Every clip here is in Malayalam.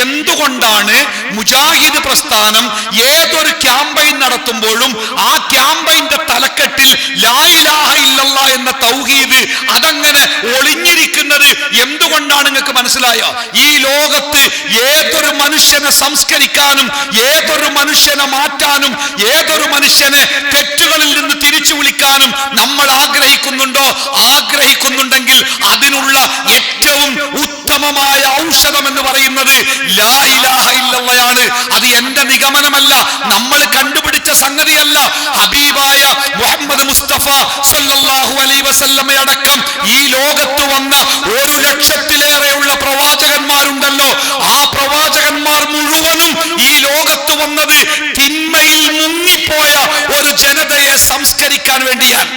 എന്തുകൊണ്ടാണ് മുജാഹിദ് പ്രസ്ഥാനം ഏതൊരു ക്യാമ്പയിൻ നടത്തുമ്പോഴും ആ ക്യാമ്പയിന്റെ തലക്കെട്ടിൽ ലാ ഇലാഹ ഇല്ലല്ലാഹ് എന്ന തൗഹീദ് അതങ്ങനെ ഒളിഞ്ഞിരിക്കുന്നത് എന്തുകൊണ്ടാണ്? നിങ്ങൾക്ക് മനസ്സിലായോ? ഈ ലോകത്ത് ഏതൊരു മനുഷ്യനെ സംസ്കരിക്കാനും ഏതൊരു മനുഷ്യനെ മാറ്റാനും ഏതൊരു മനുഷ്യനെ തെറ്റുകളിൽ നിന്ന് തിരിച്ചു വിളിക്കാനും നമ്മൾ ആഗ്രഹിക്കുന്നുണ്ടോ? ആഗ്രഹിക്കുന്നുണ്ടെങ്കിൽ അതിനുള്ള ഏറ്റവും ഉത്തമമായ ഔഷധം എന്ന് പറയുന്നത് ലാ ഇലാഹ ഇല്ലല്ലാഹ്. അത് എന്റെ നിഗമനമല്ല, നമ്മൾ കണ്ടുപിടിച്ച സംഗതിയല്ല. ഹബീബായ മുഹമ്മദ് മുസ്തഫ സല്ലല്ലാഹു അലൈഹി വസല്ലമ അടക്കം ഈ ലോകത്ത് വന്ന 1,00,000-ലേറെയുള്ള പ്രവാചകന്മാരുണ്ടല്ലോ, ആ പ്രവാചകന്മാർ മുഴുവനും ഈ ലോകത്ത് വന്നത് തിന്മയിൽ മുങ്ങിപ്പോയ ഒരു ജനതയെ സംസ്കരിക്കാൻ വേണ്ടിയാണ്.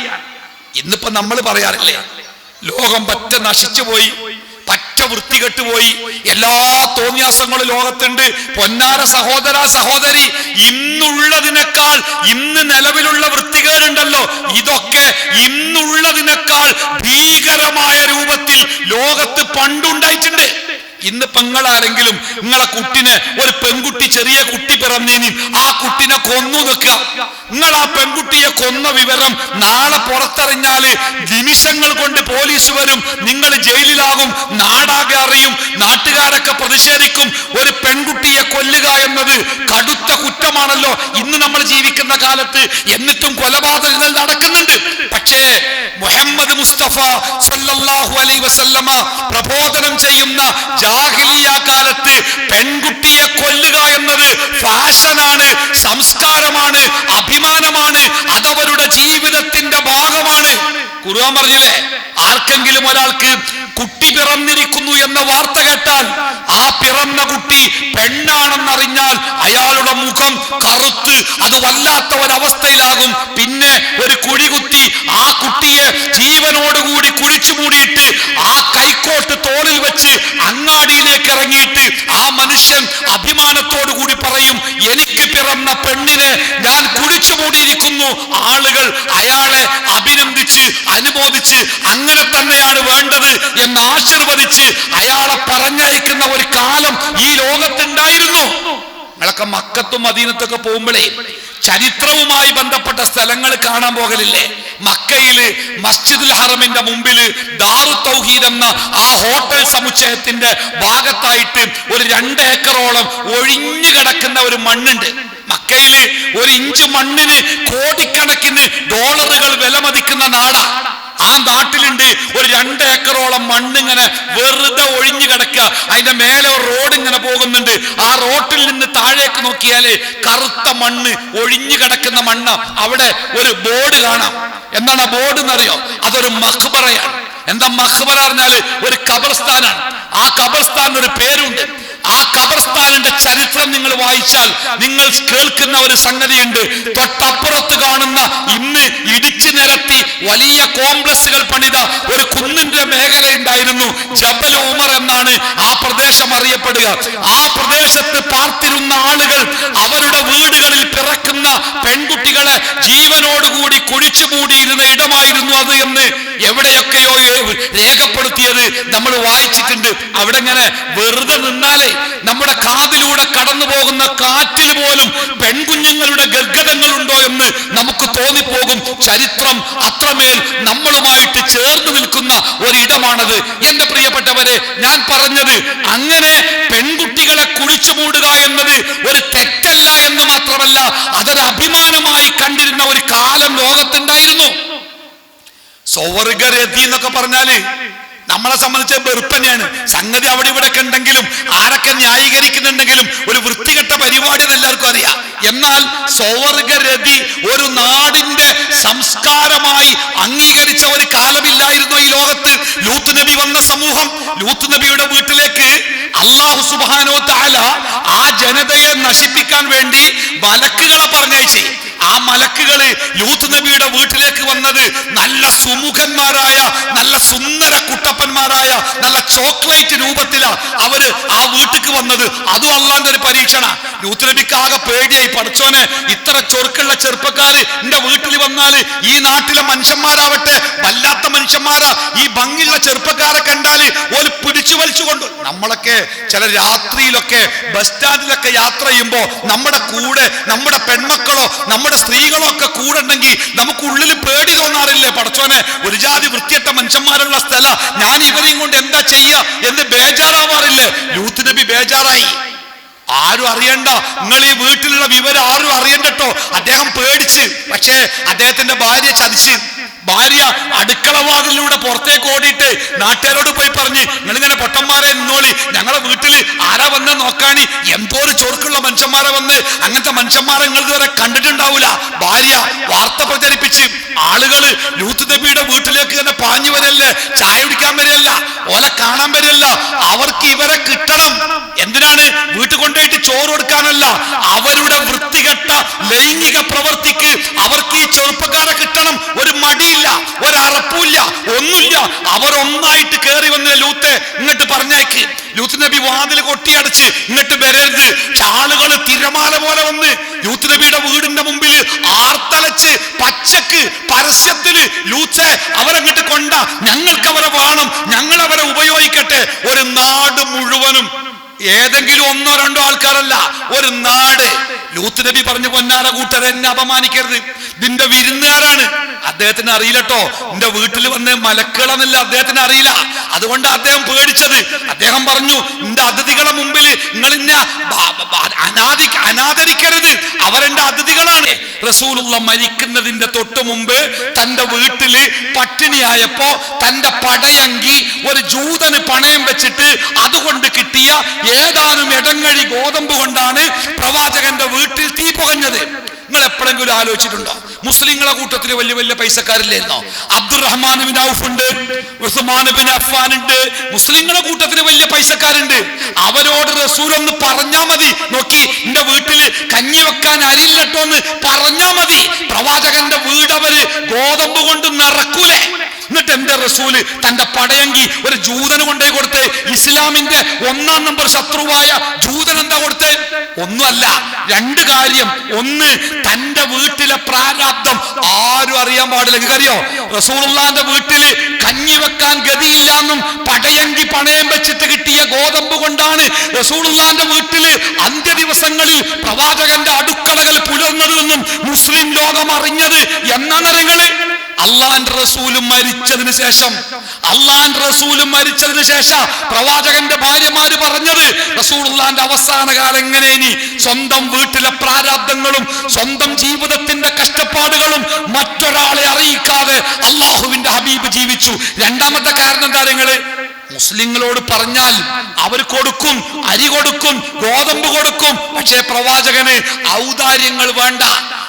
ഇന്നിപ്പോ നമ്മൾ പറയാറില്ലേ, ലോകം പറ്റ നശിച്ചുപോയി, പറ്റ വൃത്തികെട്ടുപോയി, എല്ലാ തോന്നിയാസങ്ങളും ലോകത്തുണ്ട്. പൊന്നാര സഹോദര സഹോദരി, ഇന്നുള്ളതിനേക്കാൾ ഇന്ന് നിലവിലുള്ള വൃത്തികേടുണ്ടല്ലോ, ഇതൊക്കെ ഇന്നുള്ളതിനേക്കാൾ ഭീകരമായ രൂപത്തിൽ ലോകത്ത് പണ്ടുണ്ടായിട്ടുണ്ട്. ഇന്ന് പെങ്ങളാരെങ്കിലും നിങ്ങളെ കുട്ടിനെ, ഒരു പെൺകുട്ടി, ചെറിയ കുട്ടി പിറന്നേനി, ആ കുട്ടിനെ കൊന്നു നിൽക്കുക. നിങ്ങൾ ആ പെൺകുട്ടിയെ കൊന്ന വിവരം നാളെ പുറത്തറിഞ്ഞാല് നിമിഷങ്ങൾ കൊണ്ട് പോലീസ് വരും, നിങ്ങൾ ജയിലിലാകും, നാടാകെ അറിയും, നാട്ടുകാരൊക്കെ പ്രതിഷേധിക്കും. ഒരു പെൺകുട്ടിയെ കൊല്ലുക എന്നത് കടുത്ത കുറ്റമാണല്ലോ ഇന്ന് നമ്മൾ ജീവിക്കുന്ന കാലത്ത്. എന്നിട്ടും കൊലപാതകങ്ങൾ നടക്കുന്നുണ്ട്. പക്ഷേ മുഹമ്മദ് മുസ്തഫ സല്ലല്ലാഹു അലൈഹി വസല്ലമ പ്രബോധനം ചെയ്യുന്ന ജാഹിലിയ കാലത്ത് പെൺകുട്ടിയെ കൊല്ലുക എന്നത് ഫാഷനാണ്, സംസ്കാരമാണ്, അഭിമാനമാണ്, അതവരുടെ ജീവിതത്തിന്റെ ഭാഗമാണ്. ഖുർആൻ പറഞ്ഞില്ലേ, ആർക്കെങ്കിലും ഒരാൾക്ക് കുട്ടി പിറന്നിരിക്കുന്നു എന്ന വാർത്ത കേട്ടാൽ, ആ പിറന്ന കുട്ടി പെണ്ണാണെന്നറിഞ്ഞാൽ അയാളുടെ മുഖം കറുത്ത് അത് വല്ലാത്ത ഒരവസ്ഥയിലാകും. പിന്നെ ഒരു കുഴികുത്തി ആ കുട്ടിയെ ജീവനോടുകൂടി കുഴിച്ചു മൂടിയിട്ട് ആ കൈക്കോട്ട് തോളിൽ വെച്ച് അങ്ങാടിയിലേക്ക് ഇറങ്ങിയിട്ട് ആ മനുഷ്യൻ അഭിമാനത്തോടു കൂടി പറയും, എനിക്ക് പിറന്ന പെണ്ണിനെ ഞാൻ കുഴിച്ചു മൂടിയിരിക്കുന്നു. ആളുകൾ അയാളെ അഭിനന്ദിച്ച് അനുമോദിച്ച് അങ്ങനെ തന്നെയാണ് വേണ്ടത് എന്ന് ആശീർവദിച്ച് അയാളെ പറഞ്ഞയക്കുന്ന ഒരു കാലം ഈ ലോകത്തുണ്ടായിരുന്നു. നിങ്ങളൊക്കെ മക്കത്തും മദീനത്തൊക്കെ പോകുമ്പോഴേ ചരിത്രവുമായി ബന്ധപ്പെട്ട സ്ഥലങ്ങൾ കാണാൻ പോകലില്ലേ? മക്കയില് മസ്ജിദുൽ ഹറമിന്റെ മുമ്പില് ദാറു തൗഹീദ് എന്ന ആ ഹോട്ടൽ സമുച്ചയത്തിന്റെ ഭാഗത്തായിട്ട് ഒരു 2 ഏക്കറോളം ഒഴിഞ്ഞു കിടക്കുന്ന ഒരു മണ്ണുണ്ട്. മക്കയില് 1 ഇഞ്ച് മണ്ണിന് കോടിക്കണക്കിന് ഡോളറുകൾ വിലമതിക്കുന്ന നാടാ. ആ നാട്ടിലുണ്ട് ഒരു 2 ഏക്കറോളം മണ്ണിങ്ങനെ വെറുതെ ഒഴിഞ്ഞു കിടക്കുക. അതിന്റെ മേലെ ഒരു റോഡ് ഇങ്ങനെ പോകുന്നുണ്ട്. ആ റോട്ടിൽ നിന്ന് താഴേക്ക് നോക്കിയാല് കറുത്ത മണ്ണ്, ഒഴിഞ്ഞു കിടക്കുന്ന മണ്ണ്. അവിടെ ഒരു ബോർഡ് കാണാം. എന്താണ് ആ ബോർഡ് എന്നറിയോ? അതൊരു മഖ്ബറയാണ്. എന്താ മഖ്ബറ പറഞ്ഞാല്? ഒരു ഖബർസ്ഥാനാണ്. ആ ഖബർസ്ഥാൻ ഒരു പേരുണ്ട്. ആ ഖബർസ്ഥാനിന്റെ ചരിത്രം നിങ്ങൾ വായിച്ചാൽ നിങ്ങൾ കേൾക്കുന്ന ഒരു സംഗതിയുണ്ട്. തൊട്ടപ്പുറത്ത് കാണുന്ന ഇന്ന് ഇടിച്ചു നിരത്തി വലിയ കോംപ്ലക്സുകൾ പണിത ഒരു കുന്നിന്റെ മേഖല ഉണ്ടായിരുന്നു. ജബൽ ഉമർ എന്നാണ് ആ പ്രദേശം അറിയപ്പെടുക. ആ പ്രദേശത്ത് പാർത്തിരുന്ന ആളുകൾ അവരുടെ വീടുകളിൽ പിറക്കുന്ന പെൺകുട്ടികളെ ജീവനോടുകൂടി കുഴിച്ചു മൂടിയിരുന്ന ഇടമായിരുന്നു അത് എന്ന് എവിടെയൊക്കെയോ രേഖപ്പെടുത്തിയത് നമ്മൾ വായിച്ചിട്ടുണ്ട്. അവിടെ ഇങ്ങനെ വെറുതെ നിന്നാലേ നമ്മുടെ കാതിലൂടെ കടന്നു പോകുന്ന കാറ്റിൽ പോലും പെൺകുഞ്ഞുങ്ങളുടെ ഗദ്ഗതങ്ങളുണ്ടോ എന്ന് നമുക്ക് തോന്നിപ്പോകും. ചരിത്രം അത്രമേൽ നമ്മളുമായിട്ട് ചേർന്ന് നിൽക്കുന്ന ഒരിടമാണത്. എന്റെ പ്രിയപ്പെട്ടവരെ, ഞാൻ പറഞ്ഞത് അങ്ങനെ പെൺകുട്ടികളെ കുഴിച്ചു മൂടുക എന്നത് ഒരു തെറ്റല്ല എന്ന് മാത്രമല്ല, അതൊരു അഭിമാനമായി കണ്ടിരുന്ന ഒരു കാലം ലോകത്തുണ്ടായിരുന്നു. സ്വർഗരതി എന്നൊക്കെ പറഞ്ഞാല് നമ്മളെ സംബന്ധിച്ച് വെറുപ്പനെയാണ് സംഗതി. അവിടെ ഇവിടെ ഒക്കെ ഉണ്ടെങ്കിലും ആരൊക്കെ ന്യായീകരിക്കുന്നുണ്ടെങ്കിലും ഒരു വൃത്തികെട്ട പരിപാടി എല്ലാവർക്കും അറിയാം. എന്നാൽ സ്വർഗരതി ഒരു നാടിന്റെ സംസ്കാരമായി അംഗീകരിച്ച ഒരു കാലമില്ലായിരുന്നു ഈ ലോകത്ത്. ലൂത്ത് നബി വന്ന സമൂഹം, ലൂത്ത് നബിയുടെ വീട്ടിലേക്ക് അല്ലാഹു സുബ്ഹാനഹു വ തആല ആ ജനതയെ നശിപ്പിക്കാൻ വേണ്ടി മലക്കുകളെ പറഞ്ഞയച്ചു. ആ മലക്കുകള് ലൂത്ത് നബിയുടെ വീട്ടിലേക്ക് വന്നത് നല്ല സുമുഖന്മാരായ, നല്ല സുന്ദര കുട്ടപ്പന്മാരായ, നല്ല ചോക്ലേറ്റ് രൂപത്തിലാ അവര് ആ വീട്ടിക്ക് വന്നത്. അതും അള്ളാന്റെ ഒരു പരീക്ഷണ. ലൂത്ത് നബിക്ക് ആകെ പേടിയായി, പഠിച്ചോനെ ഇത്ര ചൊറുക്കുള്ള ചെറുപ്പക്കാര് എന്റെ വീട്ടിൽ വന്നാല്, ഈ നാട്ടിലെ മനുഷ്യന്മാരാവട്ടെ വല്ലാത്ത മനുഷ്യന്മാരാ, ഈ ഭംഗിയുള്ള ചെറുപ്പക്കാരെ കണ്ടാല് ഒരു പിടിച്ചു വലിച്ചു കൊണ്ട്. നമ്മളൊക്കെ ചില രാത്രിയിലൊക്കെ ബസ് സ്റ്റാൻഡിലൊക്കെ യാത്ര ചെയ്യുമ്പോ നമ്മുടെ കൂടെ നമ്മുടെ പെൺമക്കളോ നമ്മുടെ സ്ത്രീകളോ ഒക്കെ കൂടെ ഉണ്ടെങ്കിൽ നമുക്ക് ഉള്ളിൽ പേടി തോന്നാറില്ലേ? പടച്ചോനെ ഒരു ജാതി വൃത്തിയട്ട മനുഷ്യന്മാരുള്ള സ്ഥല, ഞാൻ ഇവരെയും കൊണ്ട് എന്താ ചെയ്യാ എന്ന് ബേജാറാവാറില്ലേ? ലൂത്ത് നബി ബേജാറായി. ആരും അറിയണ്ട, നിങ്ങൾ ഈ വീട്ടിലുള്ള വിവരം ആരും അറിയണ്ടട്ടോ. അദ്ദേഹം പേടിച്ച്. പക്ഷേ അദ്ദേഹത്തിന്റെ ഭാര്യ ചതിച്ച്. ഭാര്യ അടുക്കളവാതിലൂടെ പുറത്തേക്ക് ഓടിയിട്ട് നാട്ടുകാരോട് പോയി പറഞ്ഞ്, നിങ്ങളിങ്ങനെ പൊട്ടന്മാരെ നിന്നോളി, ഞങ്ങളെ വീട്ടില് ആരാ വന്ന് നോക്കാനി, എന്തോ ഒരു ചൊറുക്കുള്ള മനുഷ്യന്മാരെ വന്ന്, അങ്ങനത്തെ മനുഷ്യന്മാരെ നിങ്ങൾ ഇതുവരെ കണ്ടിട്ടുണ്ടാവൂല. ഭാര്യ വാർത്ത പ്രചരിപ്പിച്ച് ആളുകള് ലൂത്ത് നബിയുടെ വീട്ടിലേക്ക് തന്നെ പാഞ്ഞു വരല്ലേ, ചായ കുടിക്കാൻ വരില്ല, ഓലെ കാണാൻ വരില്ല. അവർക്ക് ഇവരെ കിട്ടണം. എന്തിനാണ്? വീട്ടിൽ കൊണ്ടുപോയിട്ട് ചോറ് കൊടുക്കാനല്ല, അവരുടെ വൃത്തികെട്ട ലൈംഗിക പ്രവൃത്തിക്ക് അവർക്ക് ഈ ചെറുപ്പക്കാരെ കിട്ടണം. ഒരു മടിയില്ല, ഒരു അറപ്പില്ല, ഒന്നുമില്ല. അവർ ഒന്നായിട്ട് കയറി വന്ന് ലൂത്തെ ഇങ്ങോട്ട് പറഞ്ഞേക്ക്. ലൂത്ത് നബി വാതിൽ കൊട്ടിയടച്ച് ഇങ്ങോട്ട് വരരുത്. ആളുകൾ തിരമാല പോലെ വന്ന് ലൂത്ത് നബിയുടെ വീടിന്റെ മുമ്പിൽ ആർത്തലച്ച് പച്ചക്ക് പരസ്യത്തില് ലൂത്തെ അവരങ്ങോട്ട് കൊണ്ട, ഞങ്ങൾക്ക് അവരെ വേണം, ഞങ്ങൾ അവരെ ഉപയോഗിക്കട്ടെ. ഒരു നാട് മുഴുവനും, ഏതെങ്കിലും ഒന്നോ രണ്ടോ ആൾക്കാരല്ല, ഒരു നാട്. ലൂത്ത് നബി പറഞ്ഞു, പൊന്നാര കൂട്ടരെ എന്നെ അപമാനിക്കരുത്, ഇതിന്റെ വിരുന്നുകാരാണ്. അദ്ദേഹത്തിന് അറിയില്ലട്ടോ എന്റെ വീട്ടിൽ വന്ന് മലക്കുകളെന്നില്ല അദ്ദേഹത്തിന് അറിയില്ല. അതുകൊണ്ട് അദ്ദേഹം പേടിച്ചത്. അദ്ദേഹം പറഞ്ഞു, എന്റെ അതിഥികളെ മുമ്പിൽ നിങ്ങൾ ഇന്നെ അനാദരിക്കരുത്, അവരെന്റെ അതിഥികളാണ്. റസൂലുള്ള മരിക്കുന്നതിന്റെ തൊട്ട് മുമ്പ് തന്റെ വീട്ടില് പട്ടിണിയായപ്പോ തന്റെ പടയങ്കി ഒരു ജൂതന് പണയം വെച്ചിട്ട് അതുകൊണ്ട് കിട്ടിയ ഏതാനും ഇടങ്ങഴി ഗോതമ്പ് കൊണ്ടാണ് പ്രവാചകന്റെ വീട്ടിൽ തീ പുകഞ്ഞത്. നിങ്ങൾ എപ്പോഴെങ്കിലും ആലോചിച്ചിട്ടുണ്ടോ? മുസ്ലിങ്ങളെ കൂട്ടത്തിൽ വലിയ വലിയ പൈസക്കാരില്ലെന്നോ? അബ്ദുറഹ്മാൻ ബിൻ ഔഫ് ഉണ്ട്, ഉസ്മാൻ ബിൻ അഫ്ഫാൻ ഉണ്ട്. മുസ്ലിങ്ങളെ കൂട്ടത്തിൽ വലിയ പൈസക്കാരുണ്ട്. അവരോട് റസൂൽ ഒന്ന് പറഞ്ഞാ മതി, നോക്കി എന്റെ വീട്ടില് കഞ്ഞി വെക്കാൻ അരില്ലട്ടോ എന്ന് പറഞ്ഞാ മതി, പ്രവാചകന്റെ വീട് അവര് ഗോതമ്പ് കൊണ്ട് നിറക്കൂലേ? എന്നിട്ട് എന്റെ റസൂല് തന്റെ പടയങ്കി ഒരു ജൂതന് കൊണ്ടേ കൊടുത്ത്. ഇസ്ലാമിന്റെ 1-ാം നമ്പർ ശത്രുവായ ജൂതൻ എന്താ കൊടുത്ത്? ഒന്നുമല്ല, 2 കാര്യം. ഒന്ന്, തന്റെ വീട്ടിലെ പ്രാരാബ്ദം ആരും അറിയാൻ പാടില്ല. നിങ്ങൾക്കറിയോ, റസൂലുള്ളാന്റെ വീട്ടില് കഞ്ഞി വെക്കാൻ ഗതിയില്ലാന്നും പടയങ്കി പണയം വെച്ചിട്ട് കിട്ടിയ ഗോതമ്പ് കൊണ്ടാണ് റസൂലുള്ളാന്റെ വീട്ടില് അന്ത്യദിവസങ്ങളിൽ പ്രവാചകന്റെ അടുക്കളകൾ പുലർന്നതെന്നും മുസ്ലിം ലോകം അറിഞ്ഞത് എന്നാണെന്നറിയുന്നത്. അള്ളാന്റെ റസൂലും മരിച്ചതിന് ശേഷം പ്രവാചകന്റെ ഭാര്യമാര് പറഞ്ഞത്, റസൂലുള്ളാന്റെ അവസാന കാലം എങ്ങനെ ഇനി സ്വന്തം വീട്ടിലെ പ്രാരാബ്ദങ്ങളും സ്വന്തം ജീവിതത്തിന്റെ കഷ്ടപ്പാടുകളും മറ്റൊരാളെ അറിയിക്കാതെ അള്ളാഹുവിന്റെ ഹബീബ് ജീവിച്ചു. രണ്ടാമത്തെ കാരണം എന്താ? നിങ്ങള് മുസ്ലിങ്ങളോട് പറഞ്ഞാൽ അവർ കൊടുക്കും, അരി കൊടുക്കും, ഗോതമ്പ് കൊടുക്കും. പക്ഷേ പ്രവാചകന് ഔദാര്യങ്ങൾ വേണ്ട.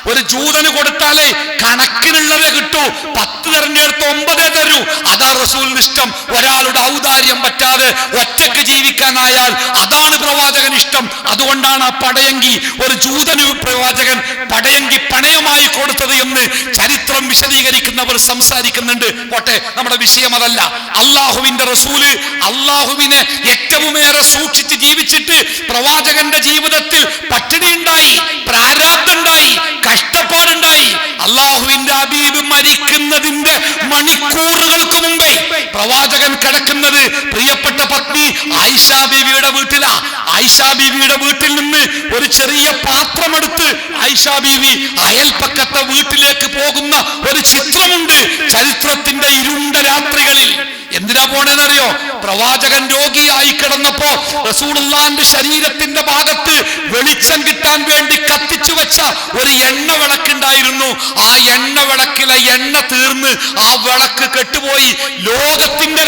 ഒരു ജൂതന് കൊടുത്താലേ കണക്കിനുള്ളതേ കിട്ടൂ. 10 തെരഞ്ഞെടുത്ത് 9 തരൂ. അതാ റസൂലിന് ഇഷ്ടം. ഒരാളുടെ ഔദാര്യം പറ്റാതെ ഒറ്റക്ക് ജീവിക്കാനായാൽ അതാണ് പ്രവാചകൻ ഇഷ്ടം. അതുകൊണ്ടാണ് ആ പടയങ്കി ഒരു ജൂതന് പ്രവാചകൻ പടയങ്കി പണയമായി കൊടുത്തത് എന്ന് ചരിത്രം വിശദീകരിക്കുന്നവർ സംസാരിക്കുന്നുണ്ട്. പോട്ടെ, നമ്മുടെ വിഷയം അതല്ല. അള്ളാഹുവിന്റെ റസൂല് അള്ളാഹുവിനെ ഏറ്റവുമേറെ സൂക്ഷിച്ച് ജീവിച്ചിട്ട് പ്രവാചകന്റെ ജീവിതത്തിൽ പട്ടിണി ഉണ്ടായി, പ്രാരാബ്ദമുണ്ടായി, കഷ്ടപ്പാടുണ്ടായി. അള്ളാഹുവിന്റെ ഹബീബ് മരിക്കുന്നതിന്റെ മണിക്കൂറുകൾക്ക് മുമ്പേ പ്രവാചകൻ കിടക്കുന്നത് പ്രിയപ്പെട്ട പത്നി ആയിഷാ ബീവിയുടെ വീട്ടിലാ. ആയിഷാ ബീവിയുടെ വീട്ടിൽ നിന്ന് ഒരു ചെറിയ പാത്രമെടുത്ത് ആയിഷാ ബീവി അയൽപ്പക്കത്തെ വീട്ടിലേക്ക് പോകുന്ന ഒരു ചിത്രമുണ്ട് ചരിത്രത്തിന്റെ ഇരുണ്ട രാത്രികളിൽ. എന്തിനാ പോണെന്നറിയോ? പ്രവാചകൻ രോഗിയായി കിടന്നപ്പോ റസൂലുള്ളാന്റെ ശരീരത്തിന്റെ ഭാഗത്ത് വെളിച്ചം കിട്ടാൻ വേണ്ടി കത്തിച്ചു വെച്ച ഒരു എണ്ണ വിളക്കുണ്ടായിരുന്നു. ആ എണ്ണ വിളക്കിലെ എണ്ണ തീർന്ന് ആ വിളക്ക് കെട്ടുപോയി. ലോകത്തിന്റെ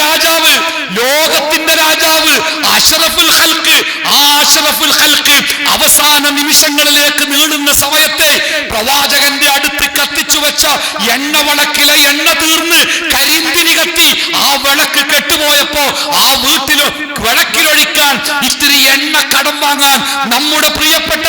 രാജാവ് അഷ്റഫുൽ ഖൽഖ്, ആ അഷ്റഫുൽ ഖൽഖ് അവസാന നിമിഷങ്ങളിലേക്ക് നീളുന്ന സമയത്തെ പ്രവാചകന്റെ അടുത്ത് കത്തിച്ചു വെച്ച എണ്ണ വിളക്കിലെ എണ്ണ തീർന്ന് കരിന്തിരി കത്തി ആ വിളക്ക് കെട്ടുപോയപ്പോ ആ വീട്ടില് വിളക്കിലൊഴിക്കാൻ ഇത്തിരി എണ്ണ കടം വാങ്ങാൻ നമ്മുടെ പ്രിയപ്പെട്ട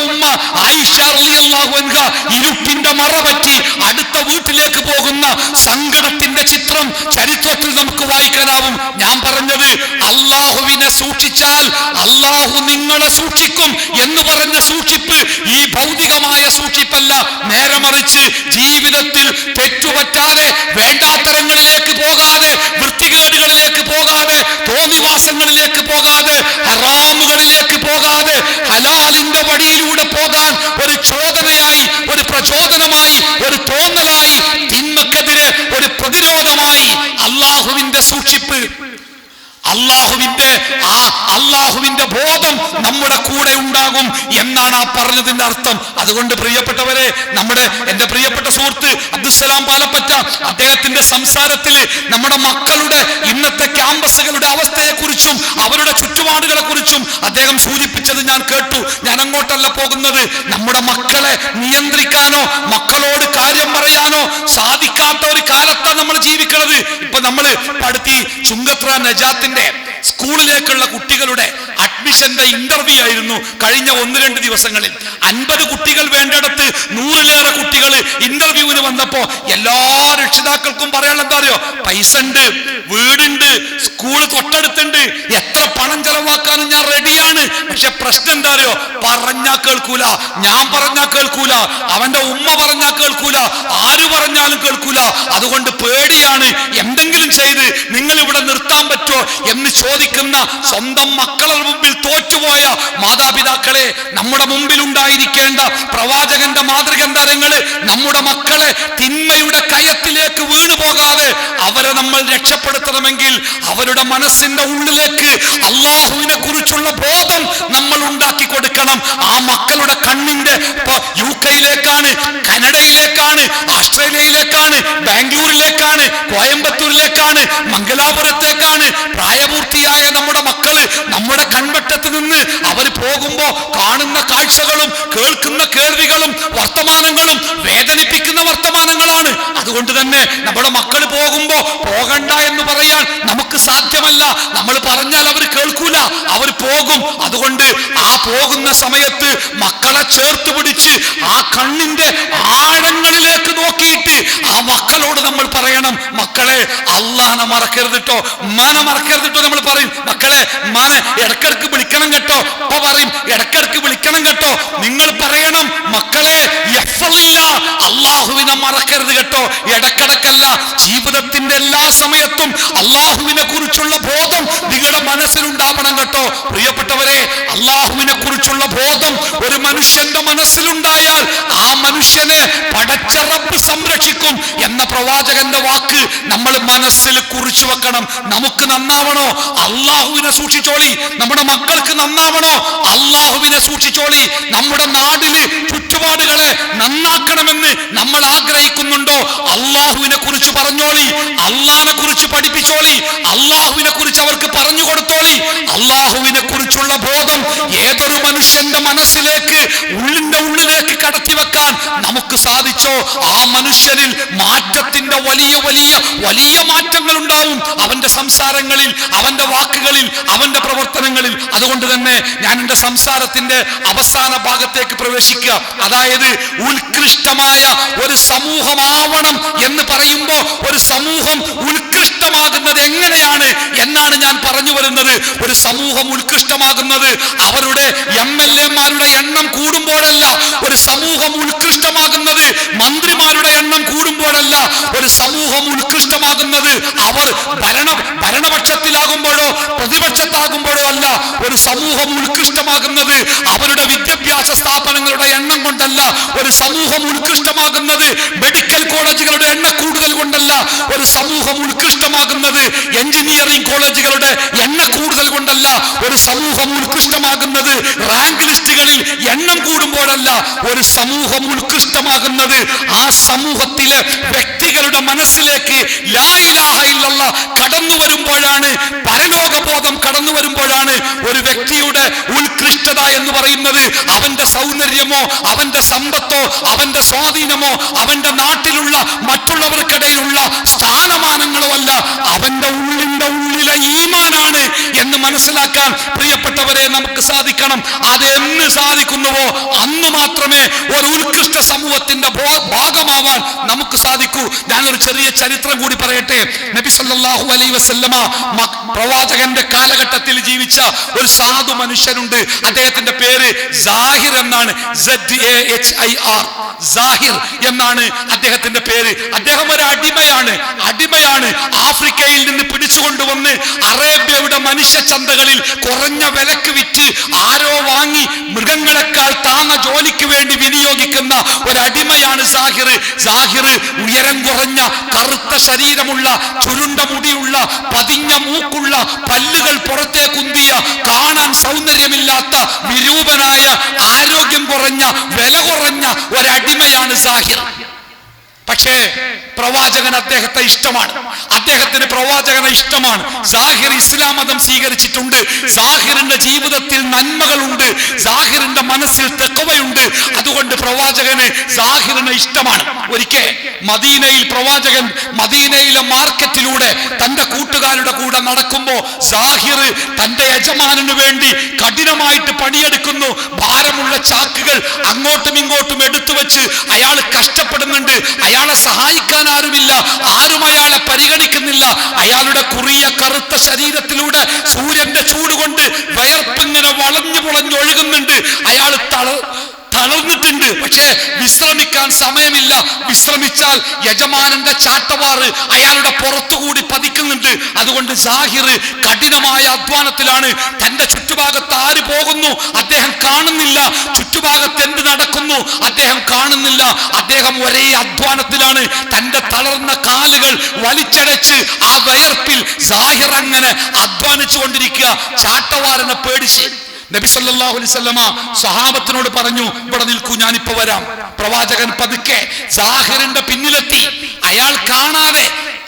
ഉമ്മ ആയിഷ റളിയല്ലാഹു അൻഹ ഇരുട്ടിന്റെ മറപറ്റി അടുത്ത വീട്ടിലേക്ക് പോകുന്ന സങ്കടത്തിന്റെ ചിത്രം ചരിത്രത്തിൽ നമുക്ക് വായിക്കാനാവും. ഞാൻ പറഞ്ഞത് അള്ളാഹുവിനെ സൂക്ഷിച്ചാൽ അള്ളാഹു നിങ്ങളെ സൂക്ഷിക്കും എന്ന് പറഞ്ഞ സൂക്ഷിപ്പ് ഈ ഭൗതികമായ സൂക്ഷിപ്പല്ല. നേരെ മറിച്ച് ജീവിതത്തിൽ തെറ്റുപറ്റാതെ, വേണ്ടാത്തരങ്ങളിലേക്ക് പോകാതെ, വൃത്തികേടുകളിലേക്ക് പോകാതെ, തോന്നിവാസങ്ങളിലേക്ക് പോകാതെ, ഹറാമുകളിലേക്ക് പോകാതെ, ഹലാലിന്റെ വഴിയിലൂടെ പോകാൻ ഒരു ചോദനയായി, ഒരു പ്രചോദനമായി, ഒരു തോന്നലായി, തിന്മക്കെതിരെ ഒരു പ്രതിരോധമായി അള്ളാഹുവിന്റെ സൂക്ഷിപ്പ്, അള്ളാഹുവിന്റെ ബോധം നമ്മുടെ കൂടെ ഉണ്ടാകും എന്നാണ് ആ പറഞ്ഞതിന്റെ അർത്ഥം. അതുകൊണ്ട് പ്രിയപ്പെട്ടവരെ, എന്റെ പ്രിയപ്പെട്ട സുഹൃത്ത് അബ്ദുസ്സലാം പാലപ്പറ്റ അദ്ദേഹത്തിന്റെ സംസാരത്തിൽ നമ്മുടെ മക്കളുടെ ഇന്നത്തെ ക്യാമ്പസുകളുടെ അവസ്ഥയെക്കുറിച്ചും അവരുടെ ചുറ്റുപാടുകളെ കുറിച്ചും അദ്ദേഹം സൂചിപ്പിച്ചത് ഞാൻ കേട്ടു. ഞാൻ അങ്ങോട്ടല്ല പോകുന്നത്. നമ്മുടെ മക്കളെ നിയന്ത്രിക്കാനോ മക്കളോട് കാര്യം പറയാനോ സാധിക്കാത്ത ഒരു കാലത്താണ് നമ്മൾ ജീവിക്കുന്നത്. ഇപ്പൊ നമ്മൾ പടുത്തി ചുങ്കത്ര നജാത്തിന്റെ സ്കൂളിലേക്കുള്ള കുട്ടികളുടെ അഡ്മിഷന്റെ ഇന്റർവ്യൂ ആയിരുന്നു കഴിഞ്ഞ 1-2 ദിവസങ്ങളിൽ. 50 കുട്ടികൾ വേണ്ടിടത്ത് 100-ലേറെ കുട്ടികൾ ഇന്റർവ്യൂവിന് വന്നപ്പോ എല്ലാ രക്ഷിതാക്കൾക്കും പറയാനുള്ള എന്താ അറിയോ? പൈസ ഉണ്ട്, വീടുണ്ട്, സ്കൂൾ തൊട്ടടുത്തുണ്ട്, എത്ര പണം ചെലവാക്കാനും ഞാൻ റെഡിയാണ്. പക്ഷെ പ്രശ്നം എന്താ അറിയോ? പറഞ്ഞാ കേൾക്കൂല, ഞാൻ പറഞ്ഞാ കേൾക്കൂല, അവന്റെ ഉമ്മ പറഞ്ഞാ കേൾക്കൂല, ആര് പറഞ്ഞാലും കേൾക്കൂല. അതുകൊണ്ട് പേടിയാണ്. എന്തെങ്കിലും ചെയ്ത് നിങ്ങൾ ഇവിടെ നിർത്താൻ പറ്റുമോ എന്ന് ചോദിക്കുന്ന സ്വന്തം മക്കളുടെ മുമ്പിൽ തോറ്റുപോയ മാതാപിതാക്കളെ, നമ്മുടെ മുമ്പിൽ ഉണ്ടായിരിക്കേണ്ട പ്രവാചകന്റെ മാതൃക എന്താ? നിങ്ങൾ നമ്മുടെ മക്കളെ തിന്മയുടെ കയത്തിലേക്ക് വീണു പോകാതെ അവരെ നമ്മൾ രക്ഷപ്പെടുത്തണമെങ്കിൽ അവരുടെ മനസ്സിന്റെ ഉള്ളിലേക്ക് അള്ളാഹുവിനെ കുറിച്ചുള്ള ബോധം നമ്മൾ ഉണ്ടാക്കി കൊടുക്കണം. ആ മക്കളുടെ കണ്ണിന്റെ UK-യിലേക്കാണ്, കാനഡയിലേക്കാണ്, ഓസ്ട്രേലിയയിലേക്കാണ്, ബാംഗ്ലൂരിലേക്കാണ്, കോയമ്പത്തൂരിലേക്കാണ്, മംഗലാപുരത്തേക്കാണ് പ്രായപൂർത്തിയായ നമ്മുടെ മക്കള് നമ്മുടെ കൺവെട്ടത്ത് നിന്ന് അവർ പോകുമ്പോ കാണുന്ന കാഴ്ചകളും കേൾക്കുന്ന കേൾവികളും വർത്തമാനങ്ങളും വേദനിപ്പിക്കുന്ന വർത്തമാനങ്ങളാണ്. അതുകൊണ്ട് തന്നെ നമ്മുടെ മക്കൾ പോകുമ്പോ പോകണ്ട എന്ന് പറയാൻ നമുക്ക് സാധ്യമല്ല. നമ്മൾ പറഞ്ഞാൽ അവർ കേൾക്കൂല, അവർ പോകും. അതുകൊണ്ട് ആ പോകുന്ന സമയത്ത് മക്കളെ ചേർത്ത് പിടിച്ച് ആ കണ്ണിന്റെ ആഴങ്ങളിലേക്ക് നോക്കിയിട്ട് ആ മക്കളോട് നമ്മൾ പറയണം, മക്കളെ അള്ളാഹനെ മറക്കരുത് കേട്ടോ, ഉമ്മാനെ മറക്കരുത് കേട്ടോ. നമ്മൾ പറയും, മക്കളെ ഉമ്മാനെ ഇടക്കിടക്ക് വിളിക്കണം കേട്ടോ. അപ്പൊ പറയും, ഇടക്കിടക്ക് വിളിക്കണം കേട്ടോ. നിങ്ങൾ പറയണം, മക്കളെ അള്ളാഹുവിനെ മറക്കരുത് കേട്ടോ. ഇടക്കിടക്കല്ല, ജീവിതത്തിന്റെ എല്ലാ സമയത്തും അള്ളാഹുവിനെ കുറിച്ചുള്ള ബോധം നിങ്ങളുടെ മനസ്സിലുണ്ടാവണം കേട്ടോ. പ്രിയപ്പെട്ടവരെ, അള്ളാഹുവിനെ കുറിച്ചുള്ള ബോധം ഒരു മനുഷ്യന്റെ മനസ്സിലുണ്ടായാൽ ആ മനുഷ്യനെ പടച്ച റബ്ബ് സംരക്ഷിക്കും എന്ന പ്രവാചകന്റെ വാക്ക് നമ്മൾ മനസ്സിൽ കുറിച്ചു വെക്കണം. നമുക്ക് നന്നാവണോ? അള്ളാഹുവിനെ സൂക്ഷിച്ചോളി. നമ്മുടെ മക്കൾക്ക് നന്നാവണോ? അള്ളാഹുവിനെ സൂക്ഷിച്ചോളി. നമ്മുടെ നാടിന് ചുറ്റുപാടുകളെ നന്നാക്കണമെന്ന് നമ്മൾ ആഗ്രഹിക്കുന്നുണ്ടോ? അള്ളാഹുവിനെ കുറിച്ച് പറഞ്ഞോളി, അള്ളാഹിനെ കുറിച്ച് പഠിപ്പിച്ചോളി, അള്ളാഹുവിനെ കുറിച്ച് അവർക്ക് പറഞ്ഞു കൊടുത്തോളി. അള്ളാഹുവിനെ കുറിച്ചുള്ള ബോധം ഏതൊരു മനുഷ്യന്റെ മനസ്സിലേക്ക് ഉള്ളിന്റെ ഉള്ളിലേക്ക് കടത്തി വെക്കാൻ നമുക്ക് സാധിച്ചോ ആ മനുഷ്യരിൽ മാറ്റത്തിന്റെ വലിയ വലിയ വലിയ മാറ്റങ്ങൾ ഉണ്ടാവും. അവന്റെ സംസാരങ്ങളിൽ, അവന്റെ വാക്കുകളിൽ, അവന്റെ പ്രവർത്തനങ്ങളിൽ. അതുകൊണ്ട് തന്നെ ഞാൻ എന്റെ സംസാരത്തിന്റെ അവസാന ഭാഗത്തേക്ക് പ്രവേശിക്കുക. അതായത് ഉത്കൃഷ്ടമായ ഒരു സമൂഹമാവണം എന്ന് പറയുമ്പോ ഒരു സമൂഹം ഉത്കൃഷ്ടമാകുന്നത് എങ്ങനെയാണ് എന്നാണ് ഞാൻ പറഞ്ഞു വരുന്നത്. ഒരു സമൂഹം ഉത്കൃഷ്ടമാകുന്നത് അവരുടെ MLA-മാരുടെ എണ്ണം കൂടുമ്പോഴല്ല. ഒരു സമൂഹം ഉത്കൃഷ്ടമാകുന്നത് മന്ത്രിമാരുടെ എണ്ണം കൂടുമ്പോഴല്ല. ഒരു സമൂഹം ഉത്കൃഷ്ടമാകുന്നത് അവർ ഭരണപക്ഷത്തിലാകുമ്പോഴോ പ്രതിപക്ഷത്താകുമ്പോഴോ അല്ല. ഒരു സമൂഹം ഉത്കൃഷ്ടമാകുന്നത് അവരുടെ വിദ്യാഭ്യാസ സ്ഥാപനങ്ങളുടെ എണ്ണം കൊണ്ടല്ല. ഒരു സമൂഹം ഉത്കൃഷ്ടമാകുന്നത് മെഡിക്കൽ കോളേജുകളുടെ എണ്ണം കൂടുതൽ കൊണ്ടല്ല. ഒരു സമൂഹം ഉത്കൃഷ്ടമാകുന്നത് എഞ്ചിനീയറിംഗ് കോളേജുകളുടെ എണ്ണം കൂടുതൽ കൊണ്ടല്ല. ഒരു സമൂഹം ഉത്കൃഷ്ടമാകുന്നത് റാങ്ക് ലിസ്റ്റുകളിൽ എണ്ണം കൂടുമ്പോഴല്ല. ഒരു സമൂഹം ഉത്കൃഷ്ടമാകുന്നത് ആ സമൂഹത്തിലെ വ്യക്തികളുടെ മനസ്സിലേക്ക് ലാ ഇലാഹ ഇല്ലല്ലാഹ് കടന്നു വരുമ്പോഴാണ്, പരലോകബോധം കടന്നു വരുമ്പോഴാണ്. ഒരു വ്യക്തിയുടെ ഉത്കൃഷ്ടത എന്ന് പറയുന്നത് അവന്റെ സൗന്ദര്യമോ അവന്റെ സമ്പത്തോ അവന്റെ സ്വാധീനമോ അവന്റെ നാട്ടിലുള്ള മറ്റുള്ളവർക്കിടയിലുള്ള സ്ഥാനമാനങ്ങളോ അല്ല, അവന്റെ ഉള്ളിലെ ഈമാനാണ് എന്ന് മനസ്സിലാക്കാൻ പ്രിയപ്പെട്ടവരെ നമുക്ക് സാധിക്കണം. അതെന്ന് സാധിക്കുന്നുവോ അന്ന് മാത്രമേ ഒരു ഉത്കൃഷ്ട സമൂഹത്തിന്റെ ഭാഗമാവാൻ നമുക്ക് സാധിക്കൂ. ഞാനൊരു ചെറിയ ചരിത്രം കൂടി പറയട്ടെ. നബി സല്ലല്ലാഹു അലൈഹി വസല്ലമ പ്രവാചകന്റെ കാലഘട്ടത്തിൽ ജീവിച്ച ഒരു സാധു മനുഷ്യനുണ്ട്. അദ്ദേഹത്തിന്റെ പേര് സാഹിർ എന്നാണ്. ZAHIR, സാഹിർ എന്നാണ് അദ്ദേഹത്തിന്റെ പേര്. അദ്ദേഹം ഒരു അടിമയാണ്. ആഫ്രിക്കയിൽ നിന്ന് പിടിച്ചുകൊണ്ടുവന്ന് അറേബ്യയുടെ മനുഷ്യ ചന്തകളിൽ കുറഞ്ഞ വിലക്ക് വിറ്റ് ആരോ വാങ്ങി മൃഗങ്ങളെക്കാൾ താങ്ങ ജോലിക്ക് വേണ്ടി വിനിയോഗിക്കുന്ന ഒരു അടിമയാണ് സാഹിർ. ഉയരം കുറഞ്ഞ കറുത്ത ശരീരമുള്ള ചുരുണ്ട മുടിയുള്ള പതിഞ്ഞ മൂക്കുള്ള പല്ലുകൾ പുറത്തേ കുന്തിയ കാണാൻ സൗന്ദര്യമില്ലാത്ത വിരൂപനായ ആരോഗ്യം കുറഞ്ഞ വില കുറഞ്ഞ ഒരടിമയാണ് സാഹിർ. പക്ഷേ പ്രവാചകൻ അദ്ദേഹത്തെ ഇഷ്ടമാണ്. അദ്ദേഹത്തിന് പ്രവാചകനെ ഇഷ്ടമാണ്. സാഹിർ ഇസ്ലാം മതം സ്വീകരിച്ചിട്ടുണ്ട്. സാഹിറിന്റെ ജീവിതത്തിൽ നന്മകളുണ്ട്. സാഹിറിന്റെ മനസ്സിൽ തഖ്വയുണ്ട്. അതുകൊണ്ട് പ്രവാചകന് സാഹിറിനെ ഇഷ്ടമാണ്. ഒരിക്കൽ മദീനയിൽ പ്രവാചകൻ മദീനയിലെ മാർക്കറ്റിലൂടെ തന്റെ കൂട്ടുകാരുടെ കൂടെ നടക്കുമ്പോ സാഹിർ തന്റെ യജമാനു വേണ്ടി കഠിനമായിട്ട് പണിയെടുക്കുന്നു. ഭാരമുള്ള ചാക്കുകൾ അങ്ങോട്ടും ഇങ്ങോട്ടും എടുത്തു വെച്ച് അയാൾ കഷ്ടപ്പെടുന്നുണ്ട്. അയാളെ സഹായിക്കാൻ ആരുമില്ല, ആരും അയാളെ പരിഗണിക്കുന്നില്ല. അയാളുടെ കുറിയ കറുത്ത ശരീരത്തിലൂടെ സൂര്യന്റെ ചൂട് കൊണ്ട് വയർപ്പിങ്ങനെ വളഞ്ഞു ഒഴുകുന്നുണ്ട്. അയാൾ തളർന്നിട്ടുണ്ട്. പക്ഷേ വിശ്രമിക്കാൻ സമയമില്ല. വിശ്രമിച്ചാൽ യജമാനന്റെ ചാട്ടവാറ് അയാളുടെ പുറത്തുകൂടി പതിക്കുന്നുണ്ട്. അതുകൊണ്ട് സാഹിർ കഠിനമായ അധ്വാനത്തിലാണ്. തന്റെ ചുറ്റുഭാഗത്ത് ആര് പോകുന്നു അദ്ദേഹം കാണുന്നില്ല. ചുറ്റുഭാഗത്ത് എന്ത് നടക്കുന്നു അദ്ദേഹം കാണുന്നില്ല. അദ്ദേഹം ഒരേ അധ്വാനത്തിലാണ്. തന്റെ തളർന്ന കാലുകൾ വലിച്ചടച്ച് ആ വയർപ്പിൽ സാഹിർ അങ്ങനെ അധ്വാനിച്ചു കൊണ്ടിരിക്കുക. ചാട്ടവാറിനെ പേടിച്ച് നബി സല്ലല്ലാഹു അലൈഹി വസല്ലമ സ്വഹാബത്തിനോട് പറഞ്ഞു, ഇവിടെ നിൽക്കൂ, ഞാനിപ്പോ വരാം. പ്രവാചകൻ പതുക്കെ സാഹിറിന്റെ പിന്നിലെത്തി. അയാൾ കാണാതെ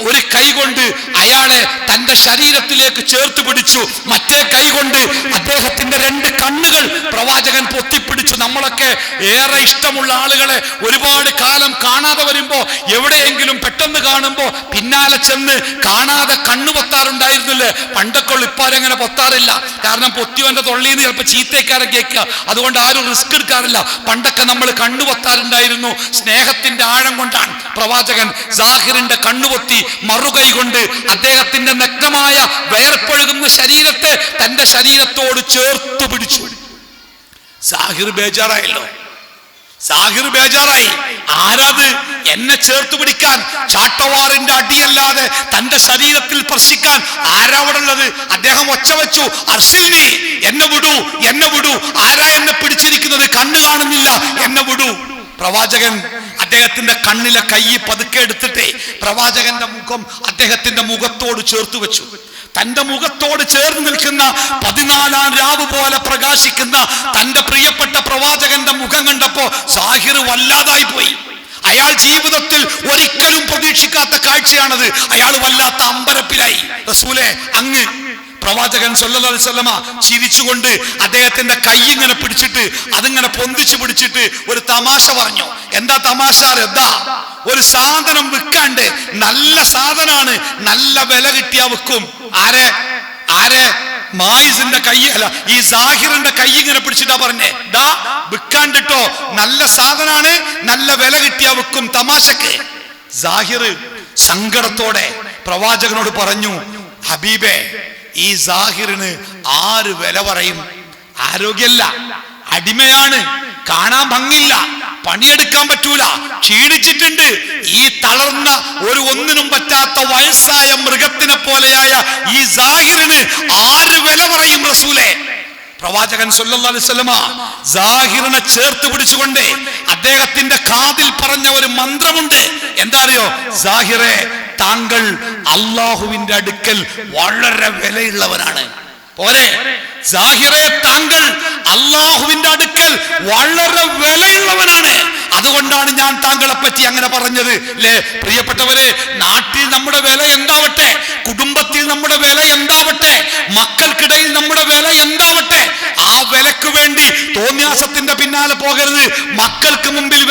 ഒരു കൈ കൊണ്ട് അയാളെ തന്റെ ശരീരത്തിലേക്ക് ചേർത്ത് പിടിച്ചു. മറ്റേ കൈ കൊണ്ട് അദ്ദേഹത്തിന്റെ 2 കണ്ണുകൾ പ്രവാചകൻ പൊത്തിപ്പിടിച്ചു. നമ്മളൊക്കെ ഏറെ ഇഷ്ടമുള്ള ആളുകളെ ഒരുപാട് കാലം കാണാതെ വരുമ്പോ എവിടെയെങ്കിലും പെട്ടെന്ന് കാണുമ്പോ പിന്നാലെ ചെന്ന് കാണാതെ കണ്ണു പൊത്താറുണ്ടായിരുന്നില്ലേ? പണ്ടൊക്കെ ഇപ്പാരങ്ങനെ പൊത്താറില്ല. കാരണം പൊത്തിയവന്റെ തൊള്ളിന്ന് ചിലപ്പോ ചീത്തക്കാരെ കേൾക്കുക. അതുകൊണ്ട് ആരും റിസ്ക് എടുക്കാറില്ല. പണ്ടൊക്കെ നമ്മൾ കണ്ണുപൊത്താറുണ്ടായിരുന്നു. സ്നേഹത്തിന്റെ ആഴം കൊണ്ടാണ് പ്രവാചകൻ സാഹിറിന്റെ കണ്ണുപൊത്തി മറുകൈ കൊണ്ട് അദ്ദേഹത്തിന്റെ നഗ്നമായ വയർപ്പൊഴുകുന്ന ശരീരത്തെ തന്റെ ശരീരത്തോട് ചേർത്ത് പിടിച്ചു. സാഹിർ ബേജാറായല്ലോ. ആരാത് എന്നെ ചേർത്ത് പിടിക്കാൻ? ചാട്ടവാറിന്റെ അടിയല്ലാതെ തന്റെ ശരീരത്തിൽ സ്പർശിക്കാൻ ആരാവടുള്ളത്? അദ്ദേഹം ഒച്ച വെച്ചു, അർസിൽനി, എന്നെ വിടൂ. ആരാ എന്നെ പിടിച്ചിരിക്കുന്നത്? കണ്ണ് കാണുന്നില്ല, എന്നെ വിടൂ. പ്രവാചകൻ അദ്ദേഹത്തിന്റെ കണ്ണിലെ കൈ പതുക്കെ എടുത്തിട്ടേ പ്രവാചകന്റെ മുഖം അദ്ദേഹത്തിന്റെ മുഖത്തോട് ചേർത്ത് വെച്ചു. തന്റെ മുഖത്തോട് ചേർന്ന് നിൽക്കുന്ന 14-ാം രാവ് പോലെ പ്രകാശിക്കുന്ന തന്റെ പ്രിയപ്പെട്ട പ്രവാചകന്റെ മുഖം കണ്ടപ്പോ സാഹിർ വല്ലാതായി പോയി. അയാൾ ജീവിതത്തിൽ ഒരിക്കലും പ്രതീക്ഷിക്കാത്ത കാഴ്ചയാണത്. അയാൾ വല്ലാത്ത അമ്പരപ്പിലായി. റസൂലേ, അങ്ങ് പ്രവാചകൻ സല്ലല്ലാഹു അലൈഹി വസല്ലമ ചിരിച്ചുകൊണ്ട് അദ്ദേഹത്തിന്റെ കൈ ഇങ്ങനെ പിടിച്ചിട്ട് അതിങ്ങനെ പൊന്തിച്ചു പിടിച്ചിട്ട് ഒരു തമാശ പറഞ്ഞു. എന്താ തമാശ? ഒരു സാധനം വിൽക്കാണ്ട്, നല്ല സാധനമാണ്, നല്ല വില കിട്ടിയാ വിൽക്കും. ആരെ? മായിസിന്റെ കൈ അല്ല, ഈ സാഹിറിന്റെ കൈ ഇങ്ങനെ പിടിച്ചിട്ടാ പറഞ്ഞേ, വിൽക്കാണ്ടിട്ടോ, നല്ല സാധനമാണ്, നല്ല വില കിട്ടിയാ വിൽക്കും. തമാശക്ക്. സാഹിർ സങ്കടത്തോടെ പ്രവാചകനോട് പറഞ്ഞു, ഹബീബേ, ഈ സാഹിറിന് ആര് വില പറയും? ആരോഗ്യമല്ല, അടിമയാണ്, കാണാൻ ഭംഗിയില്ല, പണിയെടുക്കാൻ പറ്റൂല, ക്ഷീണിച്ചിട്ടുണ്ട്. ഈ തളർന്ന ഒന്നിനും പറ്റാത്ത വയസ്സായ മൃഗത്തിനെ പോലെയായ ഈ സാഹിറിന് ആര് വില പറയും റസൂലേ? പ്രവാചകൻ സല്ലല്ലാഹു അലൈഹി വസല്ലമ സാഹിറിനെ ചേർത്ത് പിടിച്ചുകൊണ്ട് അദ്ദേഹത്തിന്റെ കാതിൽ പറഞ്ഞ ഒരു മന്ത്രമുണ്ട്. എന്താ അറിയോ? സാഹിറെ, താങ്കൾ അള്ളാഹുവിന്റെ അടുക്കൽ വളരെ വിലയുള്ളവനാണ്. പോരെ? സാഹിറെ, താങ്കൾ അള്ളാഹുവിന്റെ അടുക്കൽ വളരെ വിലയുള്ളവനാണ്. അതുകൊണ്ടാണ് ഞാൻ താങ്കളെ പറ്റി അങ്ങനെ പറഞ്ഞത്. അല്ലേ പ്രിയപ്പെട്ടവരെ? നാട്ടിൽ നമ്മുടെ വില എന്താവട്ടെ, കുടുംബത്തിൽ നമ്മുടെ വില എന്താവട്ടെ, മക്കൾക്കിടയിൽ നമ്മുടെ വില എന്താവട്ടെ, ആ വിലക്ക് വേണ്ടി തോന്നിയാസത്തിന്റെ പിന്നാലെ പോകരുത്. മക്കൾക്ക് മുമ്പിൽ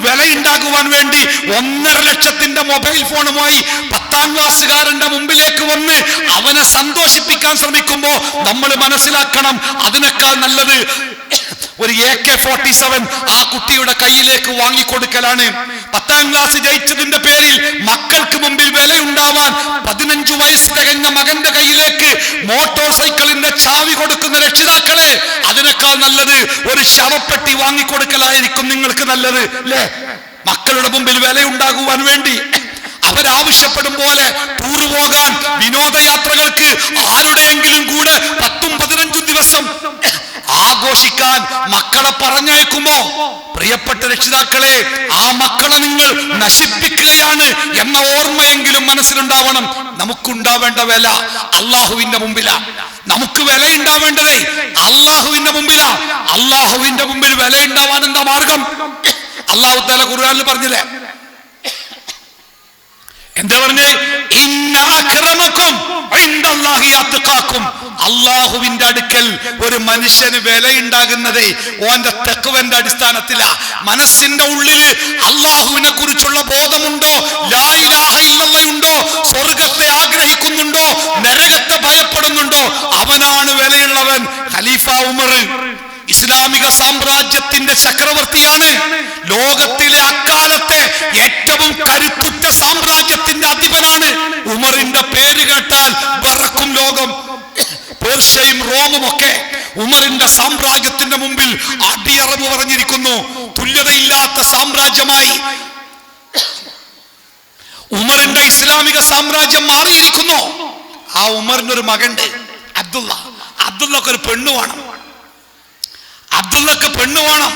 വിലയുണ്ടാകുവാൻ വേണ്ടി 1.5 ലക്ഷത്തിന്റെ മൊബൈൽ ഫോണുമായി 10ാം ക്ലാസ്സുകാരന്റെ മുമ്പിലേക്ക് വന്ന് അവനെ സന്തോഷിപ്പിക്കാൻ ശ്രമിക്കുമ്പോ നമ്മൾ മനസ്സിലാക്കണം, അതിനേക്കാൾ നല്ലത് ഒരു AK-47 ആ കുട്ടിയുടെ കയ്യിലേക്ക് വാങ്ങിക്കൊടുക്കലാണ്. 10ാം ക്ലാസ് ജയിച്ചതിന്റെ പേരിൽ മക്കൾക്ക് മുമ്പിൽ വിലയുണ്ടാവാൻ 15 വയസ്സ് തികഞ്ഞ മകന്റെ കയ്യിലേക്ക് മോട്ടോർ സൈക്കിളിന്റെ ചാവി കൊടുക്കുന്ന രക്ഷിതാക്കളെ, അതിനേക്കാൾ നല്ലത് ഒരു ശവപ്പെട്ടി വാങ്ങിക്കൊടുക്കലായിരിക്കും നിങ്ങൾക്ക് നല്ലത്, അല്ലേ? മക്കളുടെ മുമ്പിൽ വിലയുണ്ടാകുവാൻ വേണ്ടി അവരാവശ്യപ്പെടും പോലെ ടൂറ് പോകാൻ, വിനോദയാത്രകൾക്ക്, ആരുടെയെങ്കിലും കൂടെ 10-15 ദിവസം ആഘോഷിക്കാൻ മക്കളെ പറഞ്ഞയക്കുമോ, പ്രിയപ്പെട്ട രക്ഷിതാക്കളെ, ആ മക്കളെ നിങ്ങൾ നശിപ്പിക്കുകയാണ് എന്ന ഓർമ്മയെങ്കിലും മനസ്സിലുണ്ടാവണം. നമുക്കുണ്ടാവേണ്ട വില അള്ളാഹുവിന്റെ മുമ്പിലാ. നമുക്ക് വിലയുണ്ടാവേണ്ടതേ അള്ളാഹുവിന്റെ മുമ്പിലാ. അള്ളാഹുവിന്റെ മുമ്പിൽ വിലയുണ്ടാവാൻ എന്താ മാർഗം? അള്ളാഹു തആല ഖുർആനിൽ പറഞ്ഞില്ലേ, എന്താ പറഞ്ഞേ? ഇന്ന അക്രമക്കും ഇൻദല്ലാഹി അത്ഖാക്കും. അള്ളാഹുവിന്റെ അടുക്കൽ ഒരു മനുഷ്യന് വിലയുണ്ടാകുന്നതേ ഓന്റെ തഖ്വന്റെ അടിസ്ഥാനത്തിലാ. മനസ്സിന്റെ ഉള്ളില് അള്ളാഹുവിനെ കുറിച്ചുള്ള ബോധമുണ്ടോ, ലാ ഇലാഹ ഇല്ലല്ലാഹ് ഉണ്ടോ, സ്വർഗത്തെ ആഗ്രഹിക്കുന്നുണ്ടോ, നരകത്തെ ഭയപ്പെടുന്നുണ്ടോ, അവനാണ് വിലയുള്ളവൻ. ഖലീഫ ഉമർ ഇസ്ലാമിക സാമ്രാജ്യത്തിന്റെ ചക്രവർത്തിയാണ്. ലോകത്തിലെ അക്കാലത്തെ ഏറ്റവും കരുത്തുറ്റ സാമ്രാജ്യത്തിന്റെ അധിപനാണ്. ഉമറിന്റെ പേര് കേട്ടാൽ വിറക്കും ലോകം. പേർഷ്യയും റോമും ഒക്കെ ഉമറിന്റെ സാമ്രാജ്യത്തിന്റെ മുമ്പിൽ അടിയറവ് പറഞ്ഞിരിക്കുന്നു. തുല്യതയില്ലാത്ത സാമ്രാജ്യമായി ഉമറിന്റെ ഇസ്ലാമിക സാമ്രാജ്യം മാറിയിരിക്കുന്നു. ആ ഉമറിനൊരു മകണ്ട്, അബ്ദുള്ളക്ക് ഒരു പെണ്ണു വേണം. അബ്ദുള്ളക്ക് പെണ്ണു വേണം.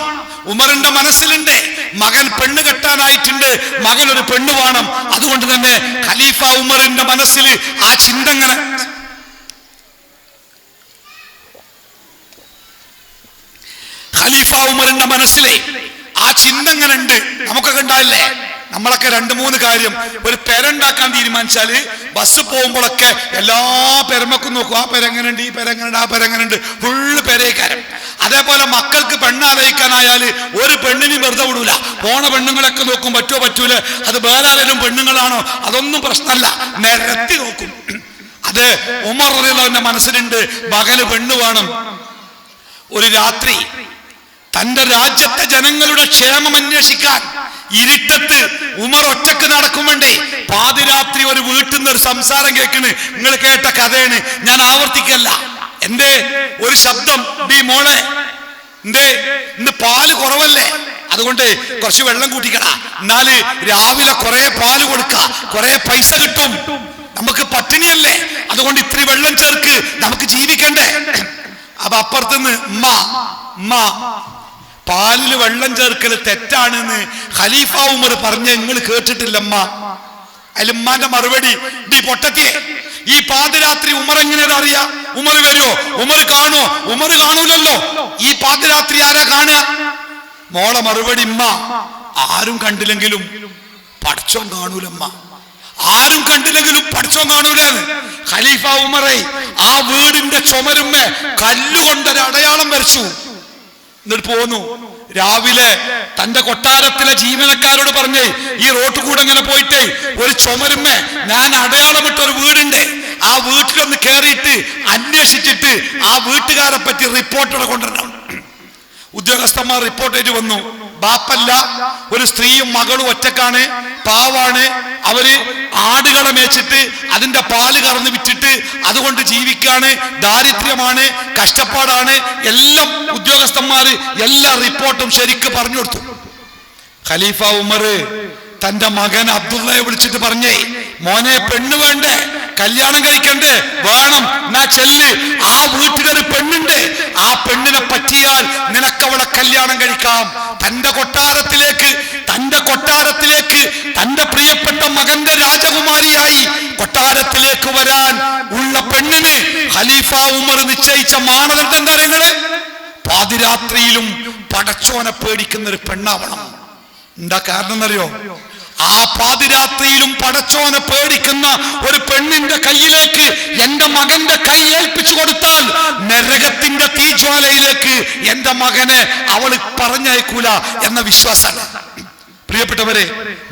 ഉമറിന്റെ മനസ്സിലുണ്ട്, മകൻ പെണ്ണ് കെട്ടാനായിട്ടുണ്ട്, മകൻ ഒരു പെണ്ണു വേണം. അതുകൊണ്ട് തന്നെ ഖലീഫ ഉമറിന്റെ മനസ്സിൽ ആ ചിന്ത ഖലീഫ ഉമറിന്റെ മനസ്സിലെ ആ ചിന്ത ഇങ്ങനെ ഉണ്ട്. നമുക്കൊക്കെ ഉണ്ടാവില്ലേ? നമ്മളൊക്കെ 2-3 കാര്യം, ഒരു പെരണ്ടാക്കാൻ തീരുമാനിച്ചാല് ബസ് പോകുമ്പോഴൊക്കെ എല്ലാ പെരമക്കും നോക്കും. ആ പെരെങ്ങനുണ്ട്, ഈ പെരെങ്ങനുണ്ട്, ആ പെരെങ്ങനുണ്ട്, ഫുള്ള് പെരേക്കാരം. അതേപോലെ മക്കൾക്ക് പെണ്ണാലോചിക്കാനായാല് ഒരു പെണ്ണിനെയും വെറുതെ വിടൂല. പോണ പെണ്ണുങ്ങളൊക്കെ നോക്കും, പറ്റുമോ പറ്റൂല, അത് വേറാരെങ്കിലും പെണ്ണുങ്ങളാണോ, അതൊന്നും പ്രശ്നമല്ല, നിരത്തി നോക്കും. അത് ഉമർ റളിയല്ലാഹുവിന്റെ മനസ്സിലുണ്ട്, മകന് പെണ്ണ് വേണം. ഒരു രാത്രി തന്റെ രാജ്യത്തെ ജനങ്ങളുടെ ക്ഷേമം അന്വേഷിക്കാൻ ഇരുട്ടത്ത് ഉമർ ഒറ്റക്ക് നടക്കും വേണ്ടി പാതിരാത്രി ഒരു വീട്ടിൽ നിന്ന് ഒരു സംസാരം കേൾക്കണ്. നിങ്ങൾ കേട്ട കഥയാണ്, ഞാൻ ആവർത്തിക്കല്ല. എന്തേ ഒരു ശബ്ദം, ഡീ മോളെ, എന്തേ ഇന്ന് പാല് കുറവല്ലേ, അതുകൊണ്ട് കുറച്ച് വെള്ളം കൂട്ടിക്കടാ, എന്നാല് രാവിലെ കുറെ പാല് കൊടുക്ക, കുറെ പൈസ കിട്ടും, നമുക്ക് പട്ടിണിയല്ലേ, അതുകൊണ്ട് ഇത്തിരി വെള്ളം ചേർക്ക്, നമുക്ക് ജീവിക്കണ്ടേ. അപ്പൊ അപ്പുറത്തുനിന്ന് ഉമ്മ പാലില് വെള്ളം ചേർക്കൽ തെറ്റാണെന്ന് ഖലീഫ ഉമർ പറഞ്ഞ നിങ്ങൾ കേട്ടിട്ടില്ലമ്മ. അതിൽ ഉമ്മാന്റെ മറുപടി, നീ പൊട്ടത്തിയെ, ഈ പാതിരാത്രി ഉമർ എങ്ങനെയാ അറിയാ? ഉമർ വരുമോ, ഉമർ കാണോ? ഉമർ കാണൂലല്ലോ. ഈ പാതിരാത്രി ആരാ കാണുക? മോളെ മറുപടി, ഉമ്മ ആരും കണ്ടില്ലെങ്കിലും പടച്ചോൻ കാണൂലമ്മ, ആരും കണ്ടില്ലെങ്കിലും പടച്ചോൻ കാണൂലെന്ന്. ഖലീഫ ഉമറെ ആ വീടിന്റെ ചുമരുമ്മേ കല്ലുകൊണ്ടൊരു അടയാളം വരച്ചു. എന്നിട്ട് പോന്നു. രാവിലെ തന്റെ കൊട്ടാരത്തിലെ ജീവനക്കാരോട് പറഞ്ഞേ, ഈ റോഡ് കൂടെ ഇങ്ങനെ പോയിട്ടേ ഒരു ചുമരുമ്മേ ഞാൻ അടയാളമിട്ട ഒരു വീടുണ്ട്, ആ വീട്ടിലൊന്ന് കയറിയിട്ട് അന്വേഷിച്ചിട്ട് ആ വീട്ടുകാരെ പറ്റി റിപ്പോർട്ടോടെ കൊണ്ടുവരണം. ഉദ്യോഗസ്ഥന്മാർ റിപ്പോർട്ടായിട്ട് വന്നു. ബാപ്പല്ല, ഒരു സ്ത്രീയും മകളും ഒറ്റക്കാണ്, പാവാണ്, അവര് ആടുകളെ മേച്ചിട്ട് അതിന്റെ പാല് കറന്ന് വിറ്റിട്ട് അതുകൊണ്ട് ജീവിക്കാണ്, ദാരിദ്ര്യമാണ്, കഷ്ടപ്പാടാണ്, എല്ലാം ഉദ്യോഗസ്ഥന്മാര് എല്ലാ റിപ്പോർട്ടും ശരിക്ക് പറഞ്ഞു കൊടുത്തു. ഖലീഫ ഉമർ തന്റെ മകൻ അബ്ദുള്ളയെ വിളിച്ചിട്ട് പറഞ്ഞേ, മോനെ പെണ്ണ് വേണ്ടേ, കല്യാണം കഴിക്കണ്ടേ? വേണം, എന്നാ ചെല്ല്, ആ വീട്ടിലൊരു പെണ്ണുണ്ട്, ആ പെണ്ണിനെ പറ്റിയാൽ നിനക്കവളെ കല്യാണം കഴിക്കാം. തന്റെ കൊട്ടാരത്തിലേക്ക് തന്റെ പ്രിയപ്പെട്ട മകന്റെ രാജകുമാരിയായി കൊട്ടാരത്തിലേക്ക് വരാൻ ഉള്ള പെണ്ണിന് ഖലീഫ ഉമർ നിശ്ചയിച്ച മാനദണ്ഡം എന്താ അറിയുന്നത്? പാതിരാത്രിയിലും പടച്ചോനെ പേടിക്കുന്ന ഒരു പെണ്ണാവണം. എന്താ കാരണം എന്നറിയോ? ആ പാതിരാത്രിയിലും പടച്ചോനെ പേടിക്കുന്ന ഒരു പെണ്ണിന്റെ കയ്യിലേക്ക് എന്റെ മകന്റെ കൈ ഏൽപ്പിച്ചു കൊടുത്താൽ നരകത്തിന്റെ തീജ്വാലയിലേക്ക് എന്റെ മകനെ അവൾ പറഞ്ഞയക്കൂല എന്ന വിശ്വാസമാണ്. പ്രിയപ്പെട്ടവരെ,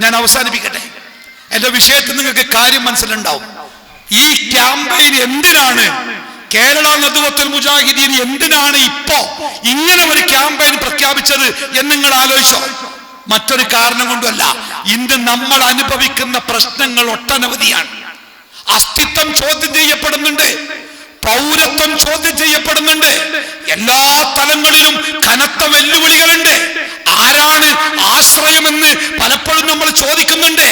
ഞാൻ അവസാനിപ്പിക്കട്ടെ. എന്റെ വിഷയത്തിൽ നിങ്ങൾക്ക് കാര്യം മനസ്സിലുണ്ടാവും. ഈ ക്യാമ്പയിൻ എന്തിനാണ്, കേരള നദുവത്തുൽ മുജാഹിദീൻ എന്തിനാണ് ഇപ്പോ ഇങ്ങനെ ഒരു ക്യാമ്പയിൻ പ്രഖ്യാപിച്ചത് എന്ന് നിങ്ങൾ ആലോചിച്ചോ? മറ്റൊരു കാരണം കൊണ്ടല്ല. ഇന്ന് നമ്മൾ അനുഭവിക്കുന്ന പ്രശ്നങ്ങൾ ഒട്ടനവധിയാണ്. അസ്തിത്വം ചോദ്യം ചെയ്യപ്പെടുന്നുണ്ട്, പൗരത്വം ചോദ്യം ചെയ്യപ്പെടുന്നുണ്ട്, എല്ലാ തലങ്ങളിലും കനത്ത വെല്ലുവിളികളുണ്ട്. ആരാണ് ആശ്രയമെന്ന് പലപ്പോഴും നമ്മൾ ചോദിക്കുന്നുണ്ട്.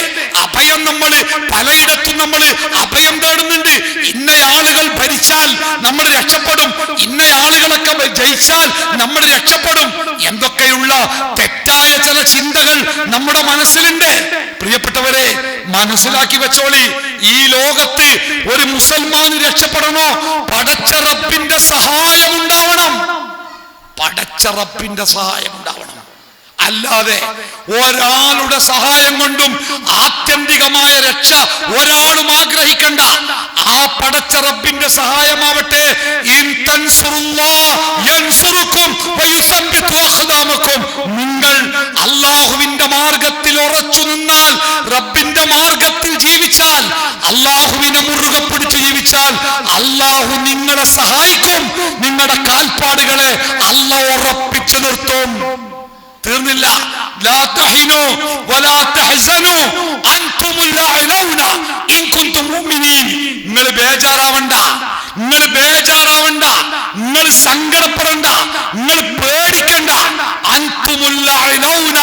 അഭയം നമ്മൾ പലയിടത്തും നമ്മൾ അഭയം തേടുന്നുണ്ട്. ഇന്ന ആളുകൾ ഭരിച്ചാൽ നമ്മൾ രക്ഷപ്പെടും, ഇന്ന ആളുകളൊക്കെ ജയിച്ചാൽ നമ്മൾ രക്ഷപ്പെടും, എന്തൊക്കെയുള്ള തെറ്റായ ചില ചിന്തകൾ നമ്മുടെ മനസ്സിലുണ്ട്. പ്രിയപ്പെട്ടവരെ, മനസ്സിലാക്കി വെച്ചോളി, ഈ ലോകത്ത് ഒരു മുസൽമാന് രക്ഷപ്പെടണോ, പടച്ച റബ്ബിന്റെ സഹായം ഉണ്ടാവണം. പടച്ച റബ്ബിന്റെ സഹായം ഉണ്ടാവണം. അല്ലാതെ ഒരാളുടെ സഹായം കൊണ്ടും ആത്യന്തികമായ രക്ഷ ഒരാളും ആഗ്രഹിക്കണ്ട. ആ പടച്ച റബ്ബിന്റെ സഹായമാവട്ടെ. നിങ്ങൾ അല്ലാഹുവിന്റെ മാർഗത്തിൽ ഉറച്ചു നിന്നാൽ, റബ്ബിന്റെ മാർഗത്തിൽ ജീവിച്ചാൽ, അല്ലാഹുവിനെ മുറുകെ പിടിച്ചു ജീവിച്ചാൽ അല്ലാഹു നിങ്ങളെ സഹായിക്കും. നിങ്ങളുടെ കാൽപ്പാടുകളെ അല്ലാഹു ഉറപ്പിച്ചു നിർത്തും. തീർന്നില്ല. ലാ തഹിനു വലാ തഹ്സനു അൻതുമുൽ അഅലൗന ഇൻ കുൻതും മുഅ്മിനീൻ. നിങ്ങൾ ബേജാറാവണ്ട, നിങ്ങൾ ബേജാറാവണ്ട, നിങ്ങൾ സങ്കടപ്പെടണ്ട, നിങ്ങൾ പേടിക്കണ്ട. അൻതുമുൽ അഅലൗന,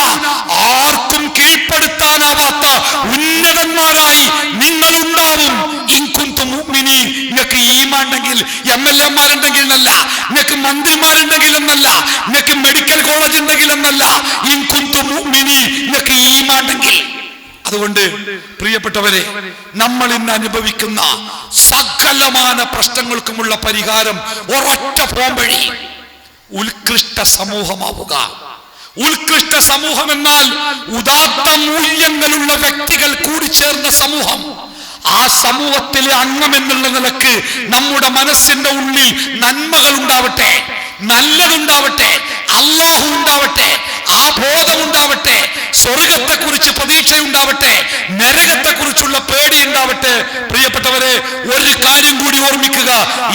ആർക്കും കീഴ്പ്പെടുത്താനാവാത്ത ഉന്നതന്മാരായി നിങ്ങൾ ഉണ്ടാവും. ഇൻ കുൻതും മുഅ്മിനീൻ. നിങ്ങൾക്ക് ഈമാൻ ഉണ്ടെങ്കിൽ, MLA മാരുണ്ടെങ്കിൽ എന്നല്ല, നിങ്ങൾക്ക് മന്ത്രിമാരുണ്ടെങ്കിൽ എന്നല്ല, നിങ്ങൾക്ക് മെഡിക്കൽ കോളേജ് ഉണ്ടെങ്കിൽ എന്നല്ല, ഇൻ കുൻതും മുഅ്മിനീൻ, നിങ്ങൾക്ക് ഈമാൻ ഉണ്ടെങ്കിൽ. അതുകൊണ്ട് പ്രിയപ്പെട്ടവരെ, നമ്മൾ ഇന്ന് അനുഭവിക്കുന്ന സകലമാന പ്രശ്നങ്ങൾക്കുമുള്ള പരിഹാരം ഒരൊറ്റ പോംവഴി: ഉത്കൃഷ്ട സമൂഹമാവുക. ഉത്കൃഷ്ട സമൂഹം എന്നാൽ ഉദാത്ത മൂല്യങ്ങളുള്ള വ്യക്തികൾ കൂടിച്ചേർന്ന സമൂഹം. ആ സമൂഹത്തിലെ അംഗം എന്നുള്ള നിലക്ക് നമ്മുടെ മനസ്സിന്റെ ഉള്ളിൽ നന്മകൾ ഉണ്ടാവട്ടെ, നല്ലതുണ്ടാവട്ടെ, അല്ലാഹു ഉണ്ടാവട്ടെ, ആ ബോധമുണ്ടാവട്ടെ, സ്വർഗത്തെ കുറിച്ച് പ്രതീക്ഷയുണ്ടാവട്ടെ, നരകത്തെ കുറിച്ചുള്ള പേടി ഉണ്ടാവട്ടെ. പ്രിയപ്പെട്ടവരെ, ഒരു കാര്യം കൂടി ഓർമ്മിക്കുക,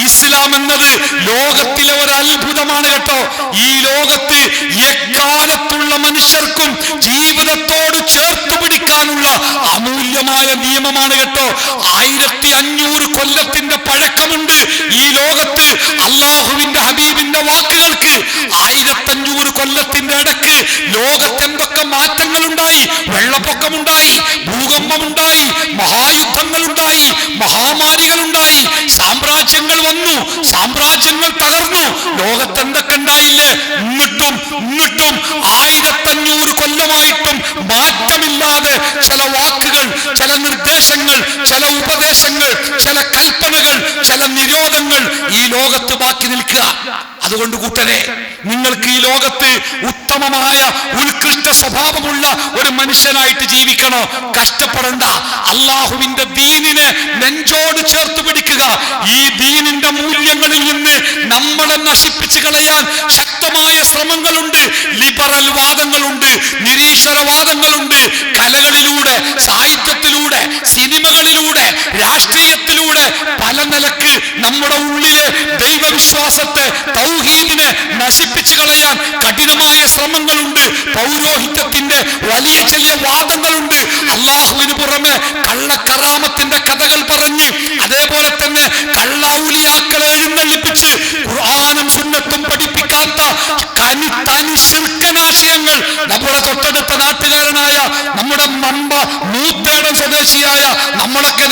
ഇസ്ലാം എന്നത് ലോകത്തിലെ ഒരു അത്ഭുതമാണ് കേട്ടോ. ഈ ലോകത്ത് എക്കാലത്തുള്ള മനുഷ്യർക്കും ജീവിതത്തോട് ചേർത്ത് പിടിക്കാനുള്ള അമൂല്യമായ നിയമമാണ് കേട്ടോ. 1500 കൊല്ലത്തിന്റെ പഴക്കമുണ്ട് ഈ ലോകത്ത്. അല്ലാഹുവിന്റെ ഹബീബിന്റെ വാക്കുകൾക്ക് 1500 കൊല്ലത്തിന്റെ ഇടക്ക് ലോകത്ത് എന്തൊക്കെ മാറ്റങ്ങൾ ഉണ്ടായി. വെള്ളപ്പൊക്കമുണ്ടായി, ഭൂകമ്പമുണ്ടായി, മഹായുദ്ധങ്ങളുണ്ടായി, മഹാമാരികളുണ്ടായി, സാമ്രാജ്യങ്ങൾ വന്നു, സാമ്രാജ്യങ്ങൾ തകർന്നു, ലോകത്ത് എന്തൊക്കെ ഉണ്ടായില്ലേ. എന്നിട്ടും 1500 കൊല്ലമായിട്ടും മാറ്റമില്ലാതെ ചില വാക്കുകൾ, ചില നിർദ്ദേശങ്ങൾ, ചില ഉപദേശങ്ങൾ, ചില കൽപ്പനകൾ, ചില നിരോധങ്ങൾ ഈ ലോകത്ത് ബാക്കി നിൽക്കുക. അതുകൊണ്ട് കൂട്ടരെ, നിങ്ങൾക്ക് ഈ ലോകത്ത് ഉത്തമമായ ഉത്കൃഷ്ട സ്വഭാവമുള്ള ഒരു മനുഷ്യനായിട്ട് ജീവിക്കണോ? കഷ്ടപ്പെടണ്ട. അല്ലാഹുവിന്റെ ദീനിനെ നെഞ്ചോട് ചേർത്ത് പിടിക്കുക. ഈ ദീനിന്റെ മൂല്യങ്ങളിൽ നിന്ന് നമ്മളെ നശിപ്പിച്ചു കളയാൻ ശക്തമായ ശ്രമങ്ങളുണ്ട്. ലിബറൽ വാദങ്ങളുണ്ട്, നിരീശ്വരവാദങ്ങളുണ്ട്. കലകളിലൂടെ, സാഹിത്യത്തിലൂടെ, സിനിമകളിലൂടെ, രാഷ്ട്രീയത്തിലൂടെ പല നിലക്ക് നമ്മുടെ ഉള്ളിലെ ദൈവവിശ്വാസത്തെ, തൗഹീദിനെ നശിപ്പിച്ചു കളയാൻ കഠിനമായ ശ്രമങ്ങളുണ്ട്. പൗരോഹിത്യത്തിന്റെ വലിയ ചില വാദങ്ങളുണ്ട്. അല്ലാഹുവിന് പുറമെ കള്ളക്കറാമത്തിന്റെ കഥകൾ പറഞ്ഞ്, അതേപോലെ തന്നെ കള്ളൗലിയാക്കളെ എഴുന്നള്ളിപ്പിച്ച് ഖുർആനും സുന്നത്തും പഠിപ്പിക്കാത്ത തനി ശിർക്കനാശയങ്ങൾ നമ്മുടെ തൊട്ടടുത്ത നാട്ടുകാരനായ നമ്മുടെ മൂത്തേടം സ്വദേശിയായ നമ്മളൊക്കെ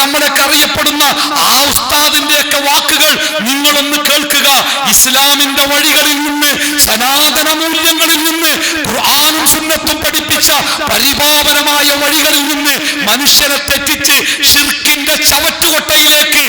അറിയപ്പെടുന്ന ആ ഉസ്താദിന്റെയൊക്കെ വാക്കുകൾ നിങ്ങളൊന്ന് കേൾക്കുക. ഇസ്ലാമിന്റെ വഴികളിൽ നിന്ന്, സനാതന മൂല്യങ്ങളിൽ നിന്ന്, ഖുർആനും സുന്നത്തും പഠിപ്പിക്കുന്ന പഠിപ്പിച്ച പരിപാവനമായ വഴികളിൽ നിന്ന് മനുഷ്യരെ തെറ്റിച്ച് ശിർക്കിന്റെ ചവറ്റുകൊട്ടയിലേക്ക്,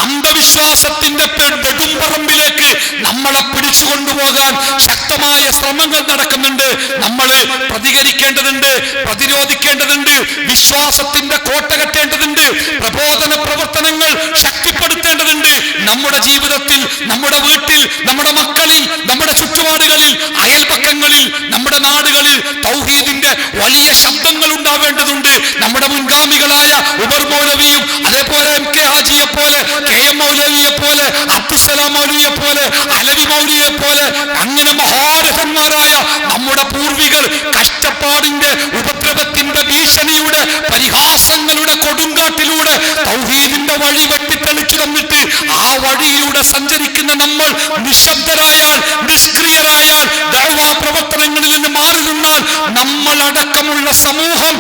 അന്ധവിശ്വാസത്തിന്റെ പെടുംപറമ്പിലേക്ക് നമ്മളെ പിടിച്ചുകൊണ്ടുപോകാൻ ശക്തമായ ശ്രമങ്ങൾ നടക്കുന്നുണ്ട്. നമ്മൾ പ്രതികരിക്കേണ്ടതുണ്ട്, പ്രതിരോധിക്കേണ്ടതുണ്ട്, വിശ്വാസത്തിന്റെ കോട്ട കെട്ടേണ്ടതുണ്ട്, പ്രബോധന പ്രവർത്തനങ്ങൾ ശക്തിപ്പെടുത്തേണ്ടതുണ്ട്. നമ്മുടെ ജീവിതത്തിൽ, നമ്മുടെ വീട്ടിൽ, നമ്മുടെ മക്കളിൽ, നമ്മുടെ ചുറ്റുപാടുകളിൽ, അയൽപക്കങ്ങളിൽ, നമ്മുടെ നാടുകളിൽ തൗഹീദിന്റെ വലിയ ശബ്ദങ്ങൾ ഉണ്ടാവേണ്ടതുണ്ട്. നമ്മുടെ മുൻഗാമികളായ ഉമർ മൗലവിയും അതേപോലെ MK ഹാജിയെ പോലെ, KM മൗലവിയെ പോലെ, അബ്ദുസലാം മൗലവിയെ പോലെ, അലവി മൗലവിയെ പോലെ, അങ്ങനെ മഹാരഥന്മാരായ നമ്മുടെ പൂർവികർ കഷ്ടപ്പാടിന്റെ, ഉപദ്രവത്തിന്റെ, ഭീഷണിയുടെ, പരിഹാസങ്ങളുടെ കൊടുങ്കാട്ടിലൂടെ തൗഹീദിന്റെ വഴി വെട്ടിത്തെളിച്ചു തന്നിട്ട് ആ വഴിയിലൂടെ സഞ്ചരിക്കുന്ന നമ്മൾ നിശബ്ദരായാൽ, നിഷ്ക്രിയരായാൽ, ദഅ്വാ പ്രവർത്തനങ്ങളിൽ നിന്ന് മാറി നിന്നാൽ നമ്മളടക്കമുള്ള സമൂഹം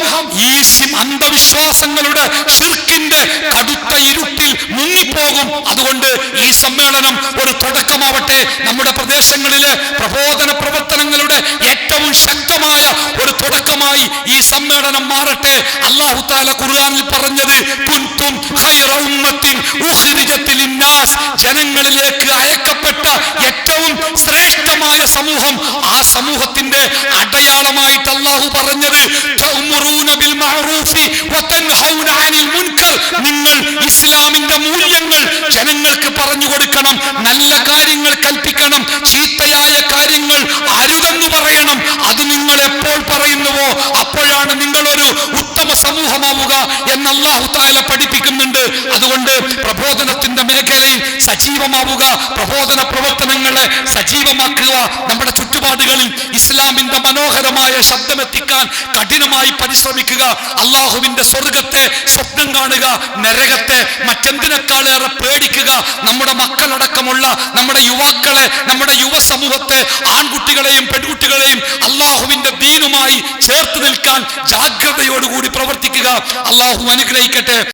ഈ അന്ധവിശ്വാസങ്ങളുടെ ശിർക്കിന്റെ കടുത്ത ഇരുട്ടിൽ മുങ്ങിപ്പോകും. അതുകൊണ്ട് ഈ സമ്മേളനം ഒരു തുടക്കമാവട്ടെ. നമ്മുടെ പ്രദേശങ്ങളിലെ പ്രബോധന പ്രവർത്തനങ്ങളുടെ ഏറ്റവും ശക്തമായ ഒരു തുടക്കമായി ഈ സമ്മേളനം മാറട്ടെ. അല്ലാഹു തആല ഖുർആനിൽ പറഞ്ഞത് കുൻതും ഖൈറ ഉമ്മത്തിൻ ഉഖ്രിജത് ലിന്നാസ്, ജനങ്ങളിലേക്ക് അയക്കപ്പെട്ട ഏറ്റവും ശ്രേഷ്ഠമായ സമൂഹം. ആ സമൂഹത്തിന്റെ അടയാളമായിട്ട് അല്ലാഹു പറഞ്ഞത് തഅ്മുറൂന ബിൽ മഅറൂഫി വതൻഹൗന അനിൽ മുൻകർ, നിങ്ങൾ ഇസ്ലാമിന്റെ മൂല്യങ്ങൾ ജനങ്ങൾക്ക് പറഞ്ഞു കൊടുക്കണം, നല്ല കാര്യങ്ങൾ കൽപ്പിക്കണം, ചീത്തയായ കാര്യങ്ങൾ അരുതെന്ന് പറയണം. അത് നിങ്ങൾ എപ്പോൾ പറയുന്നുവോ അപ്പോഴാണ് നിങ്ങളൊരു ഉത്തമ സമൂഹമാവുക എന്ന് അല്ലാഹു തആല പഠിപ്പിക്കുന്നുണ്ട്. അതുകൊണ്ട് പ്രബോധനത്തിന്റെ മേഖലയിൽ സജീവമാവുക, പ്രബോധന പ്രവർത്തനങ്ങളെ സജീവമാക്കുക. നമ്മുടെ ചുറ്റുപാടുകളിൽ ഇസ്ലാമിന്റെ മനോഹരമായ ശബ്ദമെത്തിക്കാൻ കഠിനമായി പരിശ്രമിക്കുക. അള്ളാഹുവിന്റെ സ്വർഗത്തെ സ്വപ്നം കാണുക, നരകത്തെ മറ്റെന്തിനേക്കാളേറെ പേടിക്കുക. നമ്മുടെ മക്കളടക്കമുള്ള നമ്മുടെ യുവാക്കളെ, നമ്മുടെ യുവസമൂഹത്തെ, ആൺകുട്ടികളെയും പെൺകുട്ടികളെയും അള്ളാഹുവിന്റെ ദീനുമായി ചേർത്ത് നിൽക്കാൻ ജാഗ്രതയോടുകൂടി പ്രവർത്തിക്കുക. അള്ളാഹു അനുഗ്രഹിക്കട്ടെ.